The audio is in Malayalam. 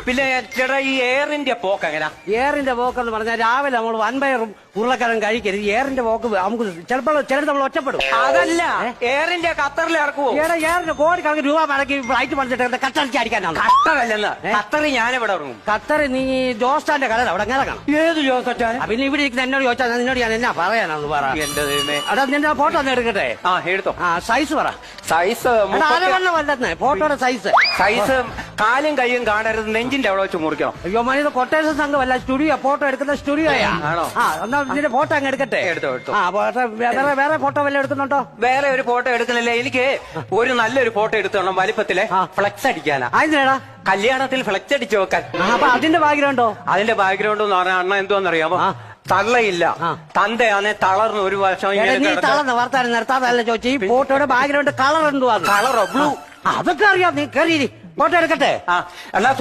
പിന്നെ ചേട്ടാ ഈ എയറിന്റെ പോക്ക് എങ്ങനാ? എയറിന്റെ പോക്ക് എന്ന് പറഞ്ഞാൽ രാവിലെ നമ്മൾ വൻപയറും ഉരുളക്കിഴങ്ങും കഴിക്കരുത്. എയറിന്റെ പോക്ക് നമുക്ക് ചിലപ്പോൾ നമ്മൾ ഒറ്റപ്പെടും. അതല്ല, എയറിന്റെ ഖത്തറിൽ ഇറക്കുവോ? എയറിന്റെ കോടിക്കണക്കിന് രൂപ മടക്കി ഫ്ലൈറ്റ് പഠിച്ചിട്ട് കത്തടിച്ച് അടിക്കാനാണ്. ഖത്തറല്ലെന്ന്, ഖത്തറിൽ ഞാനിവിടെ ഇറങ്ങും. ഖത്തർ നീ ജോസ്റ്റാന്റെ കടല അവിടെ ഇറങ്ങണം. ഏത് ജോസറ്റാൻ? പിന്നെ ഇവിടെ ഇരിക്കുന്ന എന്നോട് ചോദിച്ചാൽ നിന്നോട് ഞാൻ എന്നാ പറയാനാന്ന് പറ. എന്റെ ദൈവമേ. അതാ നിന്റെ ഫോട്ടോ ഒന്ന് എടുക്കട്ടെ. ആ എടുത്തോ. സൈസ് പറ. സൈസ് വല്ലെന്ന് ഫോട്ടോയുടെ സൈസ്. സൈസ് കാലും കൈയും കാണരുത്, നെഞ്ചിന്റെ അവിടെ വെച്ച് മുറിക്കണം. അയ്യോ മനിത് കൊട്ടേഷൻ സംഘമല്ല, സ്റ്റുഡിയോ. ഫോട്ടോ എടുക്കുന്ന സ്റ്റുഡിയോയാ. ആണോ? എന്നാ നിന്റെ ഫോട്ടോ അങ്ങ് എടുക്കട്ടെ. എടുത്തോ. വേറെ ഫോട്ടോ വല്ല എടുക്കുന്നുണ്ടോ? വേറെ ഒരു ഫോട്ടോ എടുക്കുന്നില്ല. എനിക്ക് ഒരു നല്ലൊരു ഫോട്ടോ എടുത്തോണം വലിപ്പത്തിലെ. ഫ്ലെക്സ് അടിക്കാനാ. അതിനാ കല്യാണത്തിൽ ഫ്ലെക്സ് അടിച്ചു വെക്കാൻ. അപ്പൊ അതിന്റെ ബാക്ക്ഗ്രൗണ്ടോ? അതിന്റെ ബാക്ക്ഗ്രൗണ്ട് എന്ന് പറഞ്ഞാൽ അണ്ണ എന്തോന്നറിയാമോ? തള്ളയില്ല, തന്തയാണെ തളർന്ന് ഒരു വർഷം. നീ തളർന്ന് വർത്താനം നിർത്താതല്ല ചോദിച്ചു. ഈ ഫോട്ടോയുടെ ബാക്ക്ഗ്രൗണ്ട് കളർ എന്തുവാ? കളറോ ബ്ലൂ? അതൊക്കെ അറിയാം. നീ കയറി ഫോട്ടോ എടുക്കട്ടെ. എന്നാ